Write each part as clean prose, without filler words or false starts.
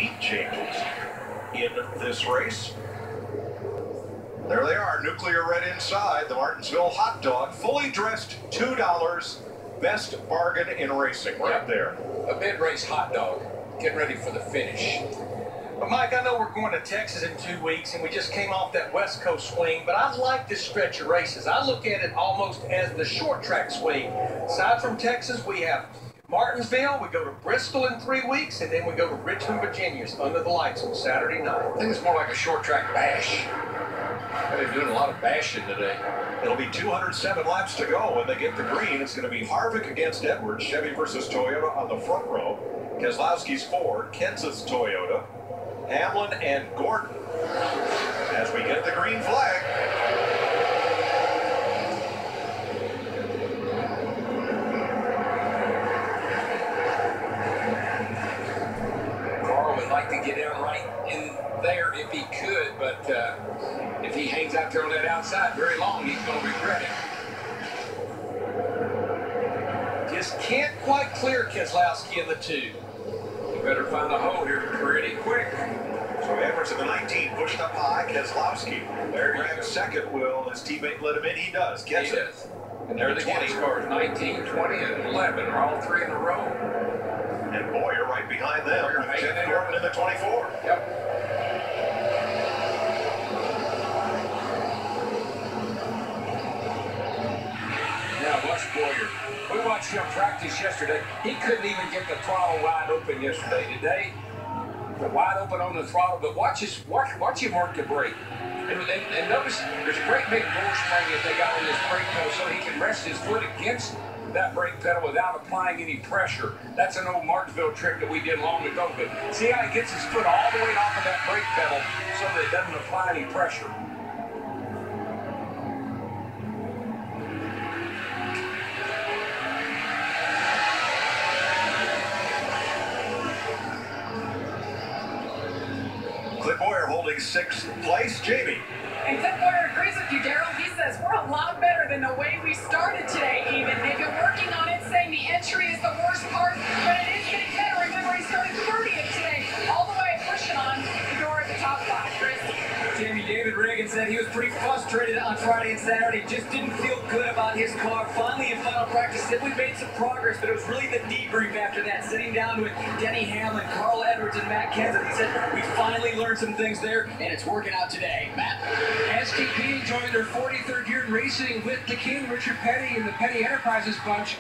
speed changes in this race. There they are, nuclear red inside, the Martinsville hot dog, fully dressed $2, best bargain in racing right there. A mid-race hot dog, getting ready for the finish. But Mike, I know we're going to Texas in 2 weeks, and we just came off that West Coast swing, but I like this stretch of races. I look at it almost as the short track swing. Aside from Texas, we have Martinsville, we go to Bristol in 3 weeks, and then we go to Richmond, Virginia, under the lights on Saturday night. I think it's more like a short track bash. They're doing a lot of bashing today. It'll be 207 laps to go when they get the green. It's going to be Harvick against Edwards, Chevy versus Toyota on the front row. Keselowski's Ford, Kenseth's Toyota, Hamlin and Gordon as we get the green flag. Carl would like to get in right in there if he could, but if he hangs out there on that outside very long, he's going to regret it. Just can't quite clear Keselowski in the 2. You better find a hole here pretty quick. So Edwards in the 19 pushed up high. Keselowski there grabs second. Will his teammate let him in? He does. He does. And there are the 20 cars, 19, 20, and 11 are all three in a row. And Boyer right behind them. Jeff Gordon in the 24. Yep. Now watch Boyer. We watched him practice yesterday. He couldn't even get the throttle wide open yesterday. Today, wide open on the throttle, but watch him work the brake. And notice there's a great big bore spring that they got on this brake pedal so he can rest his foot against that brake pedal without applying any pressure. That's an old Martinsville trick that we did long ago, but see how he gets his foot all the way off of that brake pedal so that it doesn't apply any pressure. Cliff Boyer holding 6th place. Jamie. And Cliff Boyer agrees with you, Daryl. He says we're a lot better than the way we started today, even. They've been working on it, saying the entry is the worst part, but it is getting better. Remember, he started 30th today, all the way pushing on the door at the top 5. Chris? Jamie, David Reagan said he was pretty frustrated on Friday and Saturday, just didn't feel good about his car. Finally, in final practice, said we made some progress, but it was really the debrief after that, sitting down with Denny Hamlin, Carl Edwards, and Matt Kenseth. He said, we finally learned some things there, and it's working out today. Matt? STP enjoying their 43rd year in racing with the King, Richard Petty, and the Petty Enterprises bunch.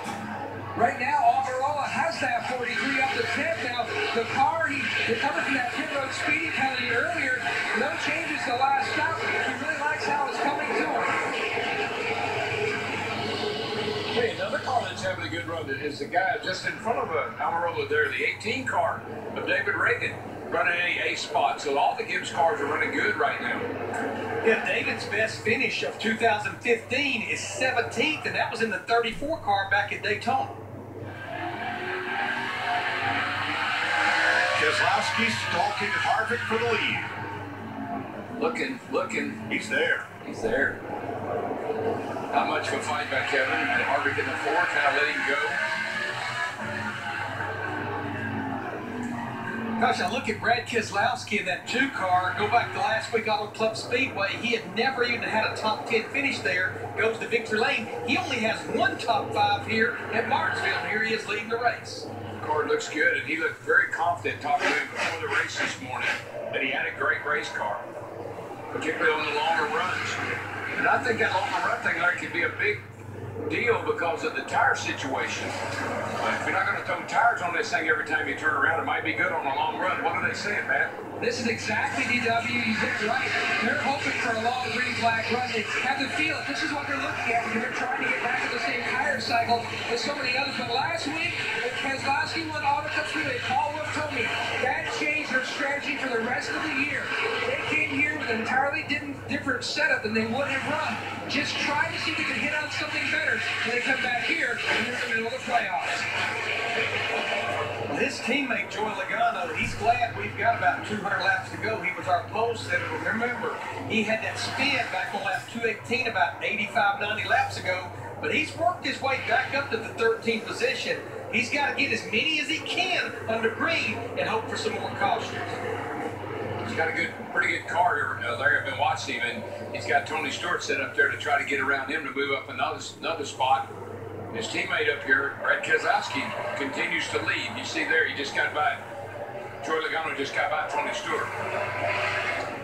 Right now, Almirola has that 43 up to 10th. Now, the car, he recovered from that pit road speeding penalty earlier. No changes the last stop. He really likes how it's coming to him. Hey, another car that's having a good run is the guy just in front of Almirola there, the 18 car of David Reagan, running a spot. So all the Gibbs cars are running good right now. Yeah, David's best finish of 2015 is 17th, and that was in the 34 car back at Daytona. Keselowski stalking Harvick for the lead. Looking. He's there. He's there. Not much of a fight back, Kevin. Harvick in the 4, kind of let him go. Gosh, I look at Brad Keselowski in that 2 car. Go back to last week Auto Club Speedway. He had never even had a top 10 finish there. Goes to victory lane. He only has 1 top 5 here at Martinsville. And here he is leading the race. The car looks good, and he looked very confident talking to him before the race this morning that he had a great race car, particularly on the longer runs. And I think that longer run thing there could be a big deal because of the tire situation. But if you're not going to throw tires on this thing every time you turn around, it might be good on a long run. What are they saying, Matt? This is exactly DW. You hit it right. They're hoping for a long green flag run. They have the feel that this is what they're looking at because they're trying to get back to the same tire cycle as so many others. But last week, when Keselowski won Auto Cup Speedway, Paul Wolf told me that changed their strategy for the rest of the year. They came here with an entirely different setup than they would have run. Just try to see if they can hit on something better. And they come back here and they're in the middle of the playoffs. Well, his teammate, Joey Logano, he's glad we've got about 200 laps to go. He was our pole setter. Remember, he had that spin back on lap 218 about 85, 90 laps ago. But he's worked his way back up to the 13th position. He's got to get as many as he can under green and hope for some more cautions. He's got a pretty good car here, Larry. I've been watching him, and he's got Tony Stewart set up there to try to get around him to move up another spot. His teammate up here, Brad Keselowski, continues to lead. You see there, he just got by. Troy Logano just got by Tony Stewart.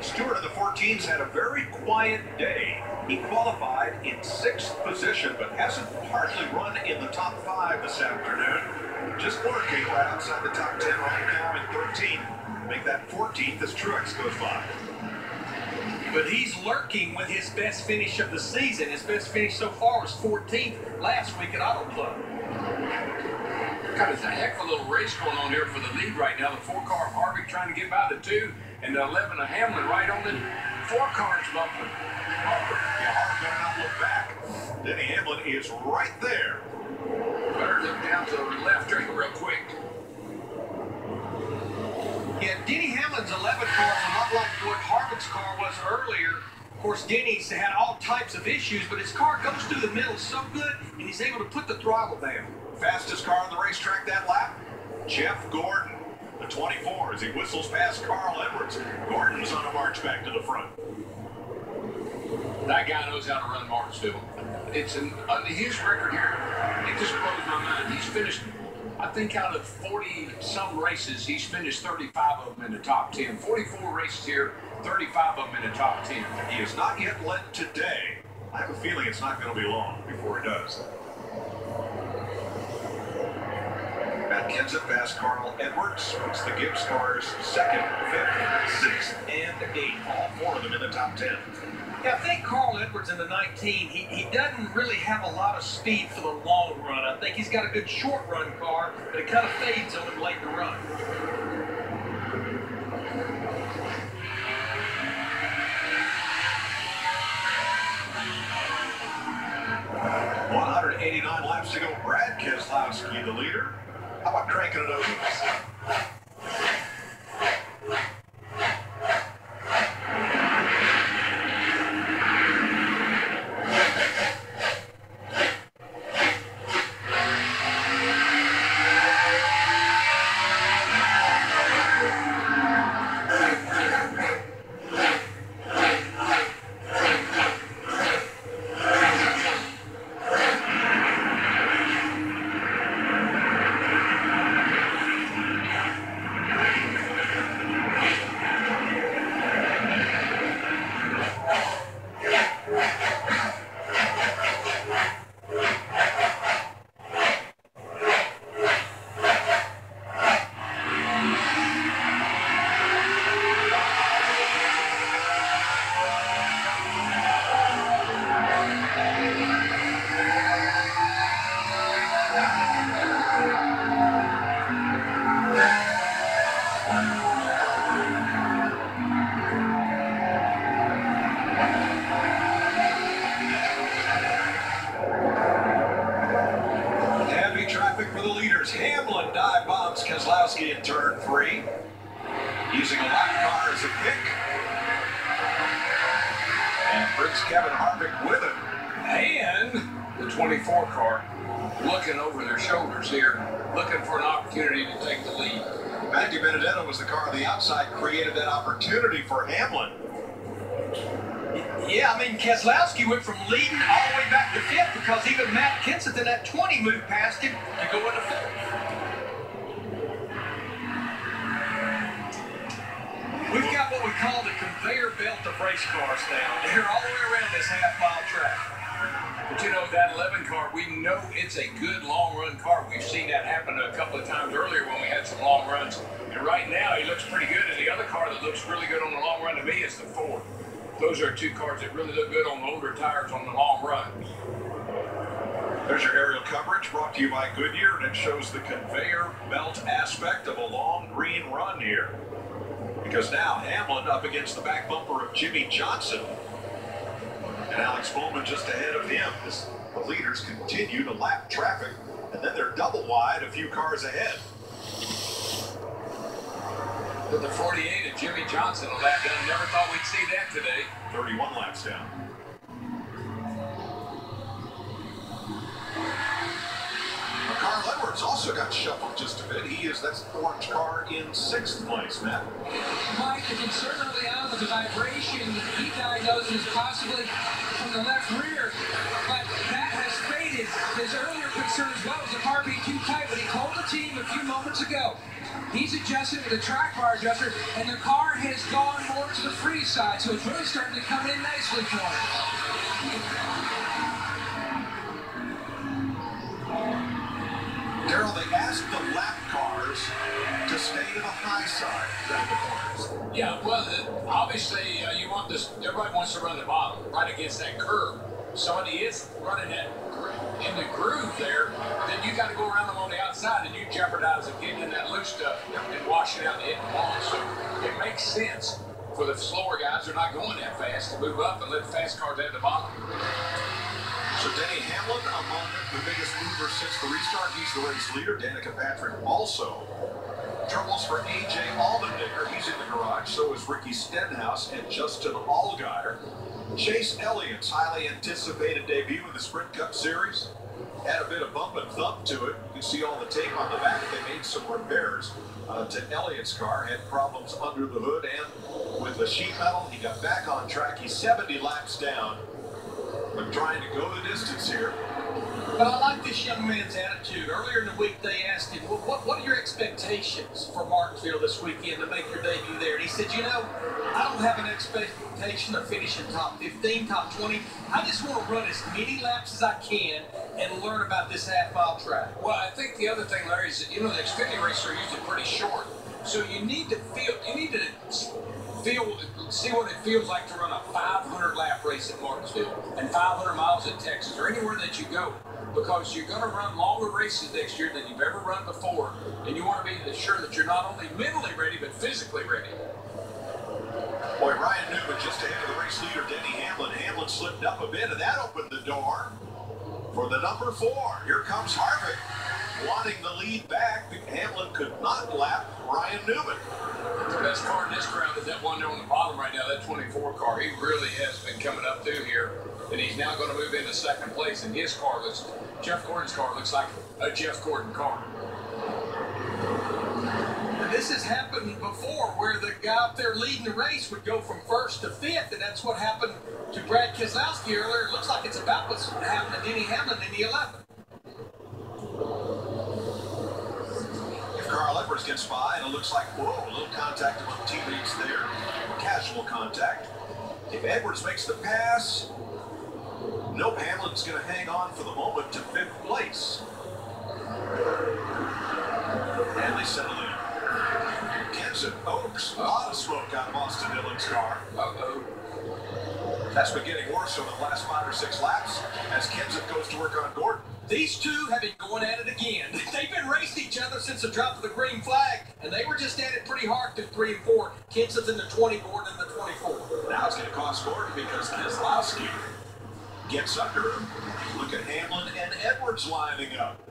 Stewart of the 14s had a very quiet day. He qualified in 6th position, but hasn't hardly run in the top 5 this afternoon. Just lurking right outside the top 10 right now in 13th. Make that 14th as Truex goes by. But he's lurking with his best finish of the season. His best finish so far was 14th last week at Auto Club. God, it's a heck of a little race going on here for the lead right now. The 4-car of Harvick trying to get by the 2, and the 11 of Hamlin right on the 4-car's bumper. Harvick better not look back. Denny Hamlin is right there. Better look down to the left here real quick. Yeah, Denny Hamlin's 11 car is a lot like what Harvick's car was earlier. Of course, Denny's had all types of issues, but his car goes through the middle so good, and he's able to put the throttle down. Fastest car on the racetrack that lap, Jeff Gordon, the 24, as he whistles past Carl Edwards. Gordon's on a march back to the front. That guy knows how to run Martinsville. It's under his record here, it just blows my mind. He's finished, I think out of 40-some races, he's finished 35 of them in the top 10. 44 races here, 35 of them in the top 10. He has not yet led today. I have a feeling it's not going to be long before he does. Matt Kenseth past Carl Edwards. It's the Gibbs cars 2nd, 5th, 6th, and 8th. All 4 of them in the top 10. Yeah, I think Carl Edwards in the 19, he doesn't really have a lot of speed for the long run. I think he's got a good short run car, but it kind of fades on him late in the run. .189 laps to go. Brad Keselowski, the leader. How about cranking it over? For the leaders, Hamlin dive bombs Keselowski in turn 3, using a lap car as a pick, and brings Kevin Harvick with him. And the 24 car looking over their shoulders here, looking for an opportunity to take the lead. Matthew Benedetto was the car on the outside, created that opportunity for Hamlin. Yeah, I mean, Keselowski went from leading all the way back to 5th because even Matt Kenseth in that 20 moved past him to go into 5th. We've got what we call the conveyor belt of race cars now. They're all the way around this half-mile track. But you know, that 11 car, we know it's a good long-run car. We've seen that happen a couple of times earlier when we had some long runs. And right now, he looks pretty good. And the other car that looks really good on the long run to me is the Ford. Those are 2 cars that really look good on the older tires on the long run. There's your aerial coverage brought to you by Goodyear, and it shows the conveyor belt aspect of a long green run here. Because now Hamlin up against the back bumper of Jimmy Johnson. And Alex Bowman just ahead of him as the leaders continue to lap traffic. And then they're double wide, a few cars ahead. With the 48 of Jimmy Johnson on that done, never thought we'd see that today. 31 laps down. McCarthy Carl Edwards also got shuffled just a bit. That's the orange car in 6th place, Matt. Mike, the concern early on was the vibration he diagnosed as possibly from the left rear, but that has faded. His earlier concern as well was the car being too tight, but he told the team a few moments ago he's adjusted with a track bar adjuster, and the car has gone more to the free side, so it's really starting to come in nicely for him. Darrell, they asked the lap cars to stay to the high side down the corners. Yeah, well, obviously you want this. Everybody wants to run the bottom right against that curve. Somebody is running that in the groove there, then you got to go around them on the outside, and you jeopardize them getting in that loose stuff and washing out the hit and wall. So it makes sense for the slower guys who are not going that fast to move up and let the fast cars at the bottom. So Denny Hamlin among the biggest movers since the restart. He's the race leader. Danica Patrick also. Troubles for A.J. Allmendinger. He's in the garage. So is Ricky Stenhouse and Justin Allgaier. Chase Elliott's highly anticipated debut in the Sprint Cup Series had a bit of bump and thump to it. You can see all the tape on the back. They made some repairs to Elliott's car. Had problems under the hood and with the sheet metal. He got back on track. He's 70 laps down, but trying to go the distance here. But I like this young man's attitude. Earlier in the week, they asked him, well, what are your expectations for Martinsville this weekend to make your debut there? And he said, I don't have an expectation of finishing top 15, top 20. I just want to run as many laps as I can and learn about this half-mile track. Well, I think the other thing, Larry, is that, the Xfinity races are usually pretty short. So you need to see what it feels like to run a 500-lap race at Martinsville and 500 miles at Texas or anywhere that you go, because you're going to run longer races next year than you've ever run before, and you want to be sure that you're not only mentally ready but physically ready. Boy, Ryan Newman just ahead of the race leader, Denny Hamlin. Hamlin slipped up a bit, and that opened the door for the number 4. Here comes Harvick, wanting the lead back. Hamlin could not lap Ryan Newman. The best car in this crowd is that one there on the bottom right now, that 24 car. He really has been coming up through here, and he's now going to move into 2nd place. And his car Jeff Gordon's car looks like a Jeff Gordon car. And this has happened before, where the guy up there leading the race would go from 1st to 5th, and that's what happened to Brad Keselowski earlier. It looks like it's about what's happened to Denny Hamlin in the 11th. Carl Edwards gets by, and it looks like, whoa, a little contact among teammates there. Casual contact. If Edwards makes the pass, nope, Hamlin's going to hang on for the moment to 5th place. And they settle in. Kenson Oaks, a lot of smoke out of Austin Dillon's car. That's been getting worse over the last 5 or 6 laps as Kenson goes to work on Gordon. These two have been going at it again. They've been racing each other since the drop of the green flag, and they were just at it pretty hard through 3 and 4. Kenson's in the 20, Gordon in the 24. Now it's going to cost Gordon because Keselowski gets under him. Look at Hamlin and Edwards lining up.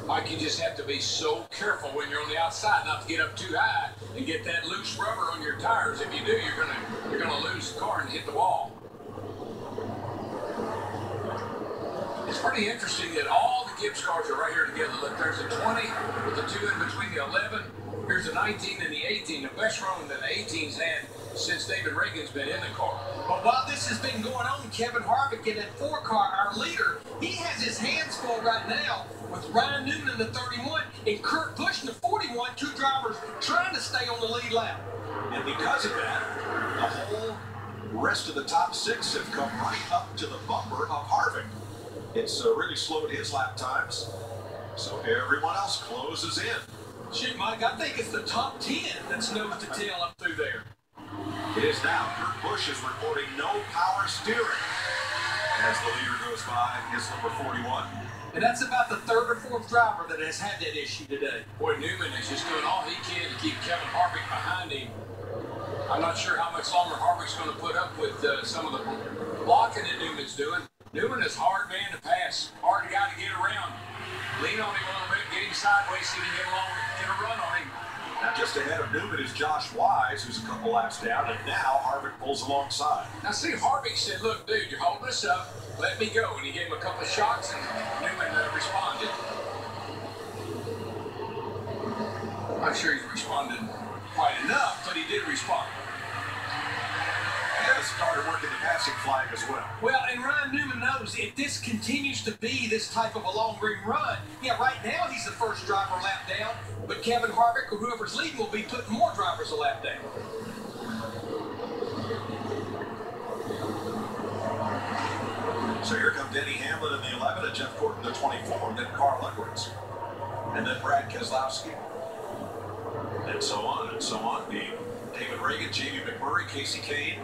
Mike, you just have to be so careful when you're on the outside not to get up too high and get that loose rubber on your tires. If you do, you're gonna lose the car and hit the wall. It's pretty interesting that all the Gibbs cars are right here together. Look, there's a 20 with the 2 in between the 11. Here's the 19 and the 18. The best run that the 18's had since David Reagan's been in the car. But while this has been going on, Kevin Harvick in that 4 car, our leader, he has his hands full right now with Ryan Newman in the 31 and Kurt Busch in the 41, 2 drivers trying to stay on the lead lap. And because of that, the whole rest of the top 6 have come right up to the bumper of Harvick. It's really slowed his lap times, so everyone else closes in. Shoot, Mike, I think it's the top 10 that's nose to tail up through there. It is now. Kurt Busch is reporting no power steering as the leader goes by his number 41. And that's about the 3rd or 4th driver that has had that issue today. Boy, Newman is just doing all he can to keep Kevin Harvick behind him. I'm not sure how much longer Harvick's going to put up with some of the blocking that Newman's doing. Newman is a hard man to pass, hard guy to get around. Lean on him a little bit, get him sideways, see if he can get a run on him. Now just ahead of Newman is Josh Wise, who's a couple laps down, and now Harvick pulls alongside. Now see, Harvick said, look, dude, you're holding us up, let me go. And he gave him a couple of shots, and Newman responded. I'm sure he's responded quite enough, but he did respond. And started working the passing flag as well. Well, and Ryan Newman knows if this continues to be this type of a long green run, yeah, right now he's the first driver a lap down, but Kevin Harvick or whoever's leading will be putting more drivers a lap down. So here come Denny Hamlin in the 11 and Jeff Gordon the 24, then Carl Edwards, and then Brad Keselowski, and so on and so on. David Reagan, Jamie McMurray, Casey Kane,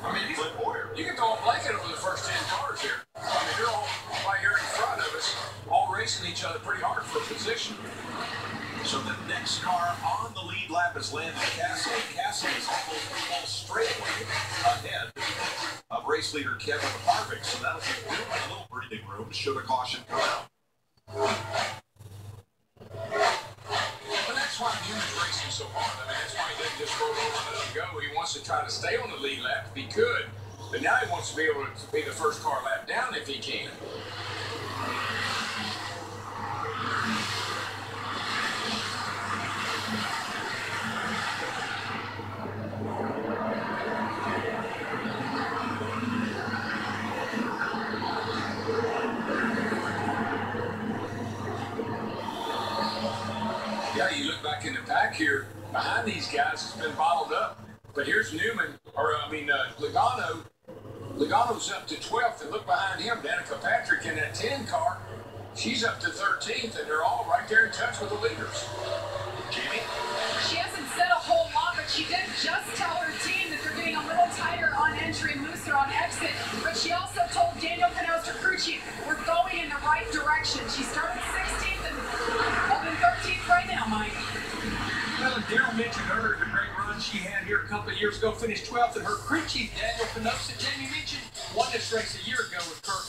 Clint Boyer. You can throw a blanket over the first 10 cars here. I mean, they're all right here in front of us, all racing each other pretty hard for position. So the next car on the lead lap is Landon Cassidy. Cassidy is almost straightaway ahead of race leader Kevin Harvick. So that'll give Newman a little breathing room should a caution come out. But that's why Newman's racing so hard. I mean, that's why he doesn't just roll over and let him go. He wants to try to stay on the lead lap if he could. But now he wants to be able to be the first car lap down if he can. Yeah, you look back in the pack here, behind these guys, it's been bottled up. But here's Newman, Logano. Logano's up to 12th, and look behind him, Danica Patrick in that 10 car. She's up to 13th, and they're all right there in touch with the leaders. Jamie? She hasn't said a whole lot, but she did just tell her team that they're getting a little tighter on entry and looser on exit. But she also told Daniel Canals-Trucci, we're going in the right direction. She started 16th and holding 13th right now, Mike. Well, and Darrell mentioned earlier the great run she had here a couple of years ago, finished 12th, and her crew chief, Daniel Canosa, Jamie mentioned, won this race a year ago with Kurt